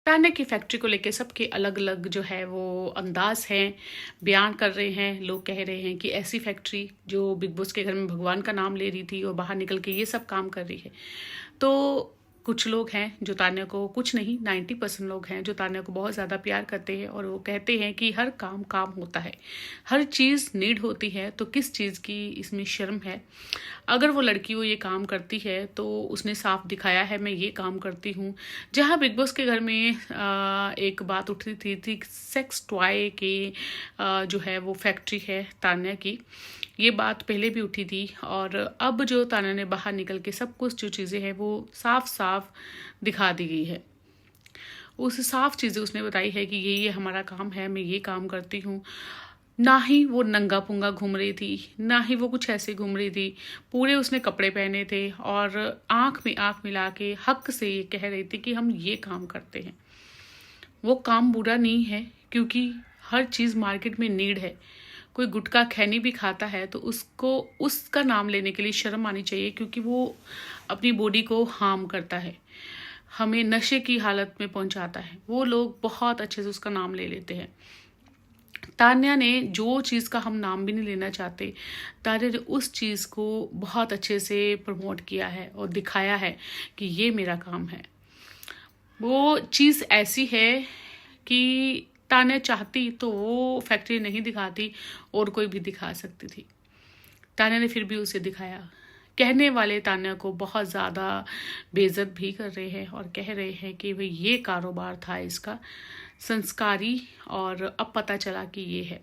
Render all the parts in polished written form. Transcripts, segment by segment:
तान्या की फैक्ट्री को लेके सबके अलग अलग जो है वो अंदाज हैं, बयान कर रहे हैं। लोग कह रहे हैं कि ऐसी फैक्ट्री जो बिग बॉस के घर में भगवान का नाम ले रही थी और बाहर निकल के ये सब काम कर रही है। तो कुछ लोग हैं जो तान्या को, कुछ नहीं 90% लोग हैं जो तान्या को बहुत ज़्यादा प्यार करते हैं और वो कहते हैं कि हर काम काम होता है, हर चीज़ नीड होती है, तो किस चीज़ की इसमें शर्म है। अगर वो लड़की वो ये काम करती है तो उसने साफ दिखाया है मैं ये काम करती हूँ। जहाँ बिग बॉस के घर में एक बात उठ रही थी सेक्स टॉय के जो है वो फैक्ट्री है तान्या की, ये बात पहले भी उठी थी। और अब जो तान्या ने बाहर निकल के सब कुछ जो चीज़ें हैं वो साफ साफ दिखा दी गई है। उस साफ चीज़ें उसने बताई है कि ये हमारा काम है, मैं ये काम करती हूँ। ना ही वो नंगा पुंगा घूम रही थी, ना ही वो कुछ ऐसे घूम रही थी। पूरे उसने कपड़े पहने थे और आंख में आंख मिला के हक से ये कह रही थी कि हम ये काम करते हैं। वो काम बुरा नहीं है क्योंकि हर चीज़ मार्केट में नीड है। कोई गुटखा खैनी भी खाता है तो उसको उसका नाम लेने के लिए शर्म आनी चाहिए, क्योंकि वो अपनी बॉडी को हार्म करता है, हमें नशे की हालत में पहुंचाता है। वो लोग बहुत अच्छे से उसका नाम ले लेते हैं। तान्या ने जो चीज़ का हम नाम भी नहीं लेना चाहते, तान्या ने उस चीज़ को बहुत अच्छे से प्रमोट किया है और दिखाया है कि ये मेरा काम है। वो चीज़ ऐसी है कि तान्या चाहती तो वो फैक्ट्री नहीं दिखाती और कोई भी दिखा सकती थी। तान्या ने फिर भी उसे दिखाया। कहने वाले तान्या को बहुत ज़्यादा बेइज्जत भी कर रहे हैं और कह रहे हैं कि भाई ये कारोबार था इसका संस्कारी, और अब पता चला कि ये है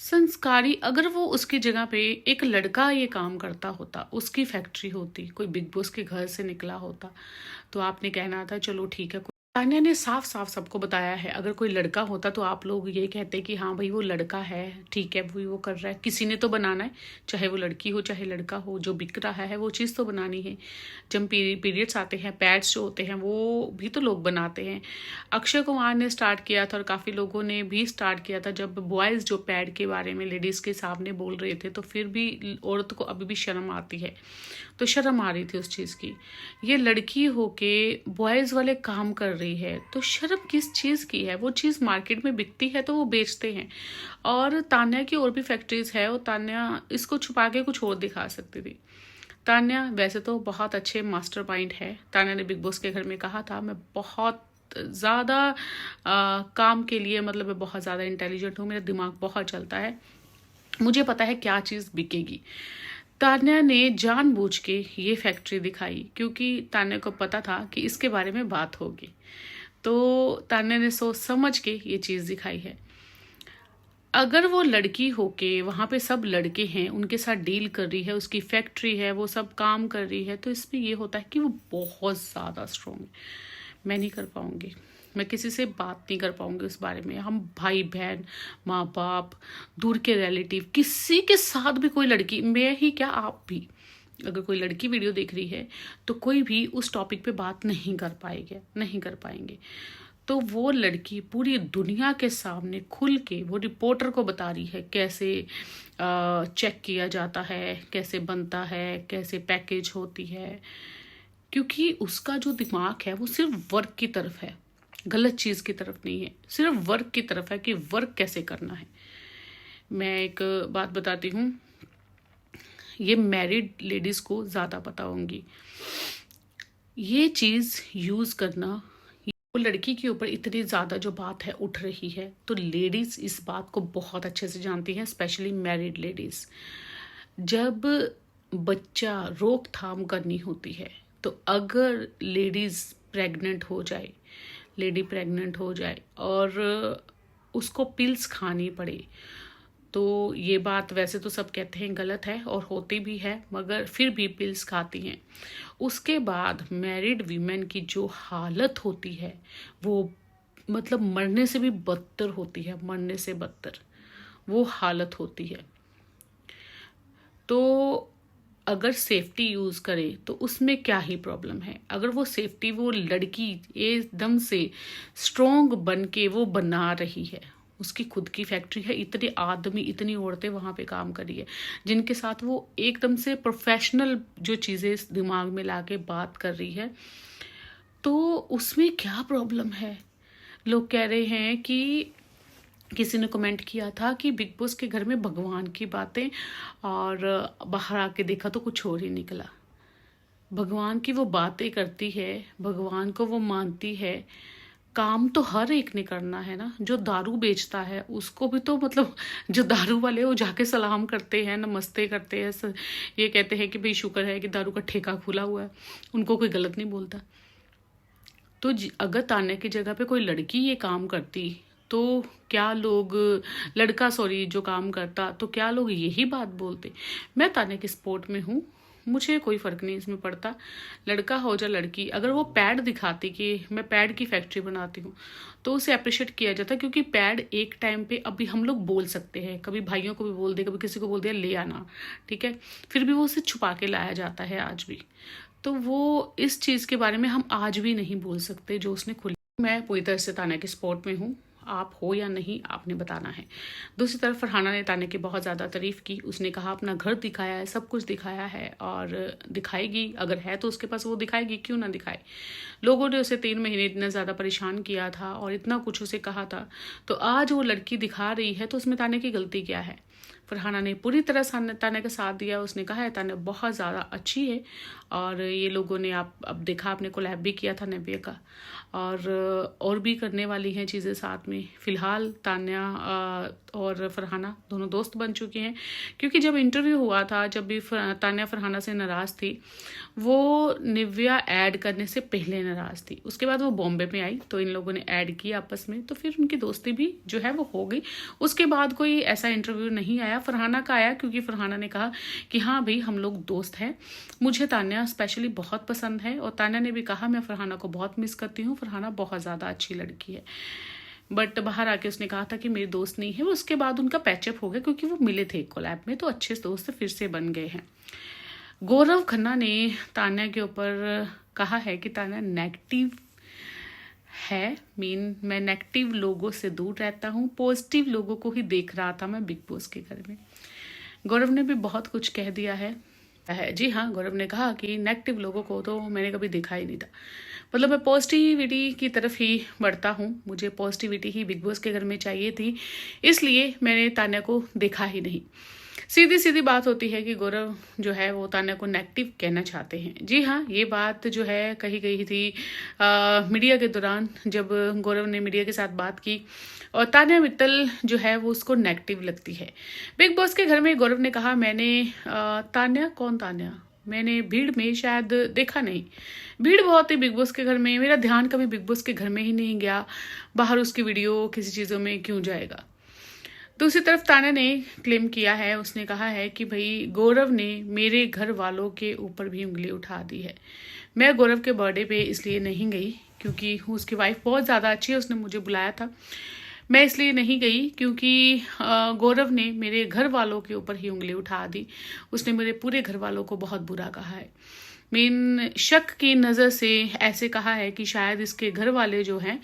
संस्कारी। अगर वो उसकी जगह पे एक लड़का ये काम करता होता, उसकी फैक्ट्री होती, कोई बिग बॉस के घर से निकला होता, तो आपने कहना था चलो ठीक है। तान्या ने साफ साफ सबको बताया है, अगर कोई लड़का होता तो आप लोग ये कहते कि हाँ भाई वो लड़का है, ठीक है भाई वो कर रहा है, किसी ने तो बनाना है, चाहे वो लड़की हो चाहे लड़का हो, जो बिक रहा है वो चीज़ तो बनानी है। जब पीरियड्स आते हैं, पैड्स जो होते हैं वो भी तो लोग बनाते हैं। अक्षय कुमार ने स्टार्ट किया था और काफ़ी लोगों ने भी स्टार्ट किया था। जब बॉयज़ जो पैड के बारे में लेडीज़ के सामने बोल रहे थे तो फिर भी औरत को अभी भी शर्म आती है, तो शर्म आ रही थी उस चीज़ की। ये लड़की होके बॉयज़ वाले काम कर रही है तो शर्म किस चीज़ की है। वो चीज़ मार्केट में बिकती है तो वो बेचते हैं। और तान्या की और भी फैक्ट्रीज है और तान्या इसको छुपा के कुछ और दिखा सकती थी। तान्या वैसे तो बहुत अच्छे मास्टर माइंड है। तान्या ने बिग बॉस के घर में कहा था मैं बहुत ज़्यादा काम के लिए, मतलब मैं बहुत ज़्यादा इंटेलिजेंट हूँ, मेरा दिमाग बहुत चलता है, मुझे पता है क्या चीज़ बिकेगी। तान्या ने जानबूझ के ये फैक्ट्री दिखाई क्योंकि तान्या को पता था कि इसके बारे में बात होगी, तो तान्या ने सोच समझ के ये चीज़ दिखाई है। अगर वो लड़की होके वहाँ पे सब लड़के हैं, उनके साथ डील कर रही है, उसकी फैक्ट्री है, वो सब काम कर रही है, तो इसमें ये होता है कि वो बहुत ज़्यादा स्ट्रॉन्ग है। मैं नहीं कर पाऊंगी, मैं किसी से बात नहीं कर पाऊंगी उस बारे में। हम भाई बहन, माँ बाप, दूर के रिलेटिव, किसी के साथ भी कोई लड़की, मैं ही क्या आप भी, अगर कोई लड़की वीडियो देख रही है तो कोई भी उस टॉपिक पे बात नहीं कर पाएंगे, नहीं कर पाएंगे। तो वो लड़की पूरी दुनिया के सामने खुल के वो रिपोर्टर को बता रही है कैसे चेक किया जाता है, कैसे बनता है, कैसे पैकेज होती है, क्योंकि उसका जो दिमाग है वो सिर्फ वर्क की तरफ है, गलत चीज़ की तरफ नहीं है, सिर्फ वर्क की तरफ है कि वर्क कैसे करना है। मैं एक बात बताती हूँ, ये मैरिड लेडीज़ को ज़्यादा पता होंगी ये चीज़ यूज़ करना। वो लड़की के ऊपर इतनी ज़्यादा जो बात है उठ रही है तो लेडीज़ इस बात को बहुत अच्छे से जानती हैं, स्पेशली मैरिड लेडीज़। जब बच्चा रोकथाम करनी होती है तो अगर लेडीज़ प्रेग्नेंट हो जाए, लेडी प्रेग्नेंट हो जाए और उसको पिल्स खानी पड़े, तो ये बात वैसे तो सब कहते हैं गलत है और होती भी है, मगर फिर भी पिल्स खाती हैं। उसके बाद मैरिड वीमेन की जो हालत होती है वो मतलब मरने से भी बदतर होती है, मरने से बदतर वो हालत होती है। तो अगर सेफ्टी यूज़ करे तो उसमें क्या ही प्रॉब्लम है। अगर वो सेफ्टी वो लड़की एकदम से स्ट्रोंग बन के वो बना रही है, उसकी खुद की फैक्ट्री है, इतने आदमी इतनी औरतें वहाँ पे काम कर रही है जिनके साथ वो एकदम से प्रोफेशनल जो चीज़ें दिमाग में ला के बात कर रही है, तो उसमें क्या प्रॉब्लम है? लोग कह रहे हैं कि किसी ने कमेंट किया था कि बिग बॉस के घर में भगवान की बातें, और बाहर आके देखा तो कुछ और ही निकला। भगवान की वो बातें करती है, भगवान को वो मानती है। काम तो हर एक ने करना है ना। जो दारू बेचता है उसको भी तो मतलब, जो दारू वाले वो जाके सलाम करते हैं, नमस्ते करते हैं, ये कहते हैं कि भाई शुक्र है कि दारू का ठेका खुला हुआ है, उनको कोई गलत नहीं बोलता। तो अगर तान्या की जगह पे कोई लड़की ये काम करती तो क्या लोग, लड़का सॉरी जो काम करता, तो क्या लोग यही बात बोलते? मैं तान्या की सपोर्ट में हूँ, मुझे कोई फ़र्क नहीं इसमें पड़ता, लड़का हो या लड़की। अगर वो पैड दिखाती कि मैं पैड की फैक्ट्री बनाती हूँ तो उसे अप्रिशिएट किया जाता, क्योंकि पैड एक टाइम पे अभी हम लोग बोल सकते हैं, कभी भाइयों को भी बोल दे, कभी किसी को बोल दिया ले आना, ठीक है, फिर भी वो उसे छुपा के लाया जाता है आज भी। तो वो इस चीज़ के बारे में हम आज भी नहीं बोल सकते जो उसने खुली। मैं पूरी तरह से तान्या के सपोर्ट में हूँ, आप हो या नहीं आपने बताना है। दूसरी तरफ फरहाना ने तान्या की बहुत ज़्यादा तारीफ़ की, उसने कहा अपना घर दिखाया है, सब कुछ दिखाया है और दिखाएगी, अगर है तो उसके पास वो दिखाएगी, क्यों ना दिखाए। लोगों ने उसे 3 महीने इतना ज़्यादा परेशान किया था और इतना कुछ उसे कहा था, तो आज वो लड़की दिखा रही है तो उसमें तान्या की गलती क्या है? फरहाना ने पूरी तरह तान्या का साथ दिया, उसने कहा है तान्या बहुत ज़्यादा अच्छी है। और ये लोगों ने आप अब देखा, आपने कोलैब भी किया था नव्या का, और भी करने वाली हैं चीज़ें साथ में। फ़िलहाल तान्या और फरहाना दोनों दोस्त बन चुके हैं, क्योंकि जब इंटरव्यू हुआ था, जब भी तान्या फरहाना से नाराज़ थी, वो निव्या ऐड करने से पहले नाराज़ थी, उसके बाद वो बॉम्बे में आई तो इन लोगों ने ऐड किया आपस में, तो फिर उनकी दोस्ती भी जो है वो हो गई। उसके बाद कोई ऐसा इंटरव्यू नहीं आया, फरहाना का आया, क्योंकि फरहाना ने कहा कि हाँ भाई हम लोग दोस्त हैं, मुझे तान्या स्पेशली बहुत पसंद है, और तान्या ने भी कहा मैं फरहाना को बहुत मिस करती हूँ, फरहाना बहुत ज़्यादा अच्छी लड़की है। बट बाहर आके उसने कहा था कि मेरी दोस्त नहीं है। उसके बाद उनका पैचअप हो गया, क्योंकि वो मिले थे कोलैब में, तो अच्छे दोस्त फिर से बन गए हैं। गौरव खन्ना ने तान्या के ऊपर कहा है कि तान्या नेगेटिव है, मैं नेगेटिव लोगों से दूर रहता हूँ, पॉजिटिव लोगों को ही देख रहा था मैं बिग बॉस के घर में। गौरव ने भी बहुत कुछ कह दिया है। जी हाँ, गौरव ने कहा कि नेगेटिव लोगों को तो मैंने कभी देखा ही नहीं था, मतलब मैं पॉजिटिविटी की तरफ ही बढ़ता हूँ, मुझे पॉजिटिविटी ही बिग बॉस के घर में चाहिए थी, इसलिए मैंने तान्या को देखा ही नहीं। सीधी सीधी बात होती है कि गौरव जो है वो तान्या को नेगेटिव कहना चाहते हैं। जी हाँ, ये बात जो है कही गई थी मीडिया के दौरान, जब गौरव ने मीडिया के साथ बात की, और तान्या मित्तल जो है वो उसको नेगेटिव लगती है। बिग बॉस के घर में गौरव ने कहा मैंने तान्या मैंने भीड़ में शायद देखा नहीं, भीड़ बहुत ही बिग बॉस के घर में, मेरा ध्यान कभी बिग बॉस के घर में ही नहीं गया, बाहर उसकी वीडियो किसी चीज़ों में क्यों जाएगा। दूसरी तरफ तान्या ने क्लेम किया है, उसने कहा है कि भाई गौरव ने मेरे घर वालों के ऊपर भी उंगली उठा दी है। मैं गौरव के बर्थडे पे इसलिए नहीं गई क्योंकि उसकी वाइफ बहुत ज़्यादा अच्छी है, उसने मुझे बुलाया था, मैं इसलिए नहीं गई क्योंकि गौरव ने मेरे घर वालों के ऊपर ही उंगली उठा दी, उसने मेरे पूरे घर वालों को बहुत बुरा कहा है। मेन शक की नज़र से ऐसे कहा है कि शायद इसके घर वाले जो हैं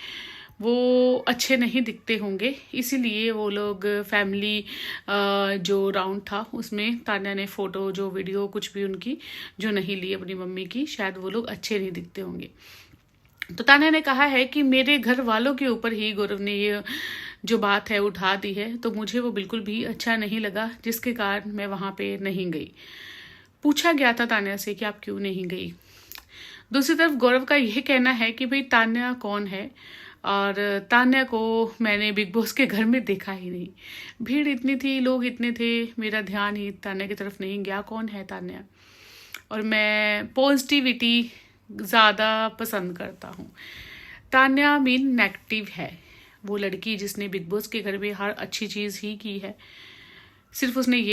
वो अच्छे नहीं दिखते होंगे, इसीलिए वो लोग फैमिली जो राउंड था उसमें तान्या ने फ़ोटो जो वीडियो कुछ भी उनकी जो नहीं ली अपनी मम्मी की, शायद वो लोग अच्छे नहीं दिखते होंगे। तो तान्या ने कहा है कि मेरे घर वालों के ऊपर ही गौरव ने ये जो बात है उठा दी है, तो मुझे वो बिल्कुल भी अच्छा नहीं लगा, जिसके कारण मैं वहाँ पे नहीं गई। पूछा गया था तान्या से कि आप क्यों नहीं गई। दूसरी तरफ गौरव का यह कहना है कि भाई तान्या कौन है, और तान्या को मैंने बिग बॉस के घर में देखा ही नहीं, भीड़ इतनी थी, लोग इतने थे, मेरा ध्यान ही तान्या की तरफ नहीं गया, कौन है तान्या। और मैं पॉजिटिविटी ज़्यादा पसंद करता हूँ। तान्या मीन नेगेटिव है, वो लड़की जिसने बिग बॉस के घर में हर अच्छी चीज़ ही की है, सिर्फ उसने ये